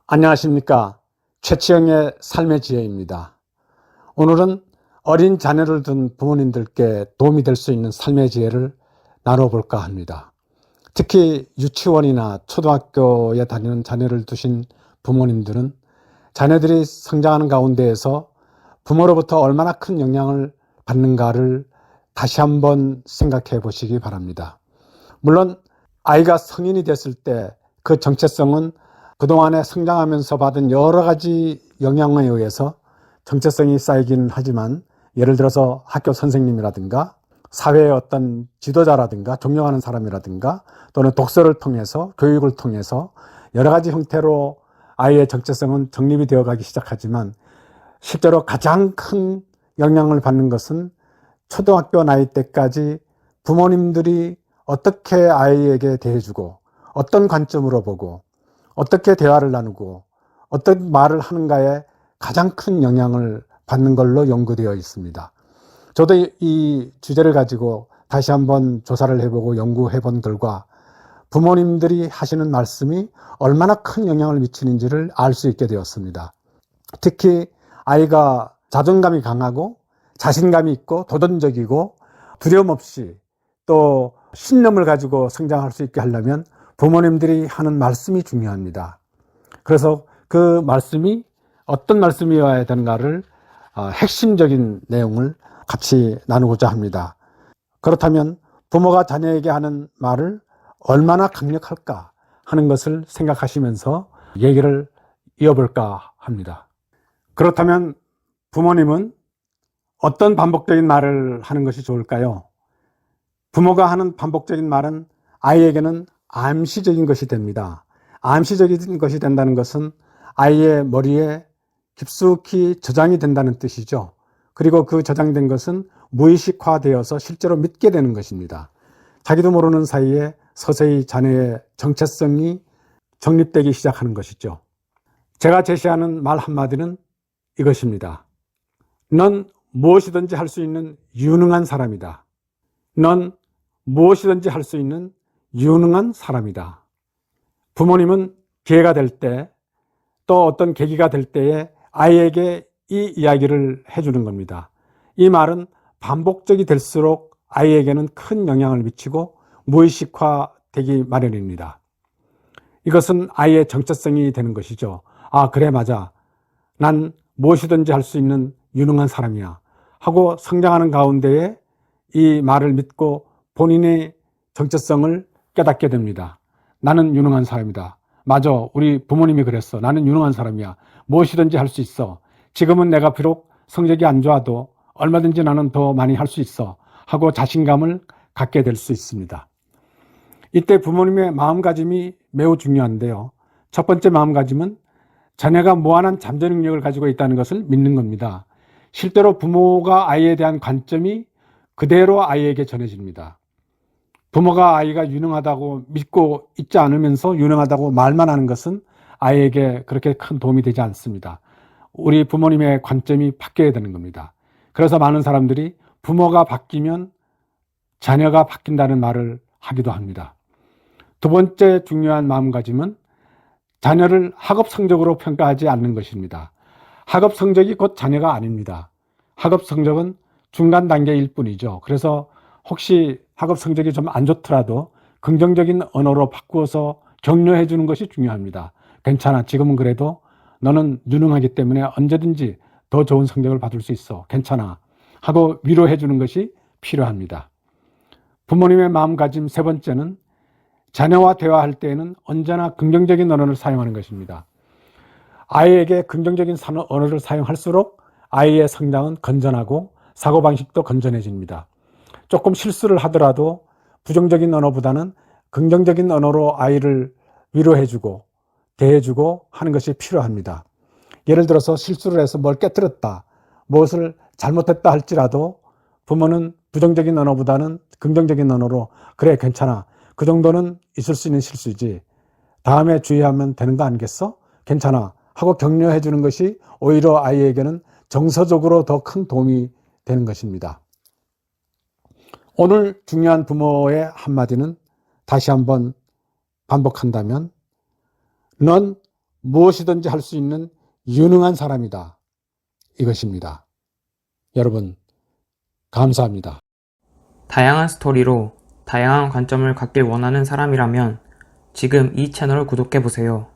안녕하십니까. 최치영의 삶의 지혜입니다. 오늘은 어린 자녀를 둔 부모님들께 도움이 될 수 있는 삶의 지혜를 나눠볼까 합니다. 특히 유치원이나 초등학교에 다니는 자녀를 두신 부모님들은 자녀들이 성장하는 가운데에서 부모로부터 얼마나 큰 영향을 받는가를 다시 한번 생각해 보시기 바랍니다. 물론 아이가 성인이 됐을 때 그 정체성은 그동안에 성장하면서 받은 여러 가지 영향에 의해서 정체성이 쌓이긴 하지만, 예를 들어서 학교 선생님이라든가 사회의 어떤 지도자라든가 존경하는 사람이라든가 또는 독서를 통해서, 교육을 통해서 여러 가지 형태로 아이의 정체성은 정립이 되어 가기 시작하지만, 실제로 가장 큰 영향을 받는 것은 초등학교 나이 때까지 부모님들이 어떻게 아이에게 대해주고, 어떤 관점으로 보고, 어떻게 대화를 나누고, 어떤 말을 하는가에 가장 큰 영향을 받는 걸로 연구되어 있습니다. 저도 이 주제를 가지고 다시 한번 조사를 해보고 연구해 본 결과, 부모님들이 하시는 말씀이 얼마나 큰 영향을 미치는지를 알 수 있게 되었습니다. 특히 아이가 자존감이 강하고 자신감이 있고 도전적이고 두려움 없이 또 신념을 가지고 성장할 수 있게 하려면 부모님들이 하는 말씀이 중요합니다. 그래서 그 말씀이 어떤 말씀이어야 되는가를 핵심적인 내용을 같이 나누고자 합니다. 그렇다면 부모가 자녀에게 하는 말을 얼마나 강력할까 하는 것을 생각하시면서 얘기를 이어볼까 합니다. 그렇다면 부모님은 어떤 반복적인 말을 하는 것이 좋을까요? 부모가 하는 반복적인 말은 아이에게는 암시적인 것이 됩니다. 암시적인 것이 된다는 것은 아이의 머리에 깊숙이 저장이 된다는 뜻이죠. 그리고 그 저장된 것은 무의식화되어서 실제로 믿게 되는 것입니다. 자기도 모르는 사이에 서서히 자녀의 정체성이 정립되기 시작하는 것이죠. 제가 제시하는 말 한마디는 이것입니다. 넌 무엇이든지 할 수 있는 유능한 사람이다. 넌 무엇이든지 할 수 있는 유능한 사람이다. 부모님은 기회가 될 때, 또 어떤 계기가 될 때에 아이에게 이 이야기를 해주는 겁니다. 이 말은 반복적이 될수록 아이에게는 큰 영향을 미치고 무의식화되기 마련입니다. 이것은 아이의 정체성이 되는 것이죠. 아, 그래, 맞아. 난 무엇이든지 할 수 있는 유능한 사람이야 하고 성장하는 가운데에 이 말을 믿고 본인의 정체성을 깨닫게 됩니다. 나는 유능한 사람이다. 맞아, 우리 부모님이 그랬어. 나는 유능한 사람이야. 무엇이든지 할 수 있어. 지금은 내가 비록 성적이 안 좋아도 얼마든지 나는 더 많이 할 수 있어 하고 자신감을 갖게 될 수 있습니다. 이때 부모님의 마음가짐이 매우 중요한데요. 첫 번째 마음가짐은 자녀가 무한한 잠재 능력을 가지고 있다는 것을 믿는 겁니다. 실제로 부모가 아이에 대한 관점이 그대로 아이에게 전해집니다. 부모가 아이가 유능하다고 믿고 있지 않으면서 유능하다고 말만 하는 것은 아이에게 그렇게 큰 도움이 되지 않습니다. 우리 부모님의 관점이 바뀌어야 되는 겁니다. 그래서 많은 사람들이 부모가 바뀌면 자녀가 바뀐다는 말을 하기도 합니다. 두 번째 중요한 마음가짐은 자녀를 학업 성적으로 평가하지 않는 것입니다. 학업 성적이 곧 자녀가 아닙니다. 학업 성적은 중간 단계일 뿐이죠. 그래서 혹시 학업 성적이 좀 안 좋더라도 긍정적인 언어로 바꾸어서 격려해 주는 것이 중요합니다. 괜찮아. 지금은 그래도 너는 유능하기 때문에 언제든지 더 좋은 성적을 받을 수 있어. 괜찮아. 하고 위로해 주는 것이 필요합니다. 부모님의 마음가짐 세 번째는 자녀와 대화할 때에는 언제나 긍정적인 언어를 사용하는 것입니다. 아이에게 긍정적인 언어를 사용할수록 아이의 성장은 건전하고 사고방식도 건전해집니다. 조금 실수를 하더라도 부정적인 언어보다는 긍정적인 언어로 아이를 위로해주고 대해주고 하는 것이 필요합니다. 예를 들어서 실수를 해서 뭘 깨뜨렸다, 무엇을 잘못했다 할지라도 부모는 부정적인 언어보다는 긍정적인 언어로 그래, 괜찮아. 그 정도는 있을 수 있는 실수지. 다음에 주의하면 되는 거 아니겠어? 괜찮아. 하고 격려해 주는 것이 오히려 아이에게는 정서적으로 더 큰 도움이 되는 것입니다. 오늘 중요한 부모의 한마디는 다시 한번 반복한다면, 넌 무엇이든지 할 수 있는 유능한 사람이다. 이것입니다. 여러분, 감사합니다. 다양한 스토리로 다양한 관점을 갖길 원하는 사람이라면 지금 이 채널을 구독해보세요.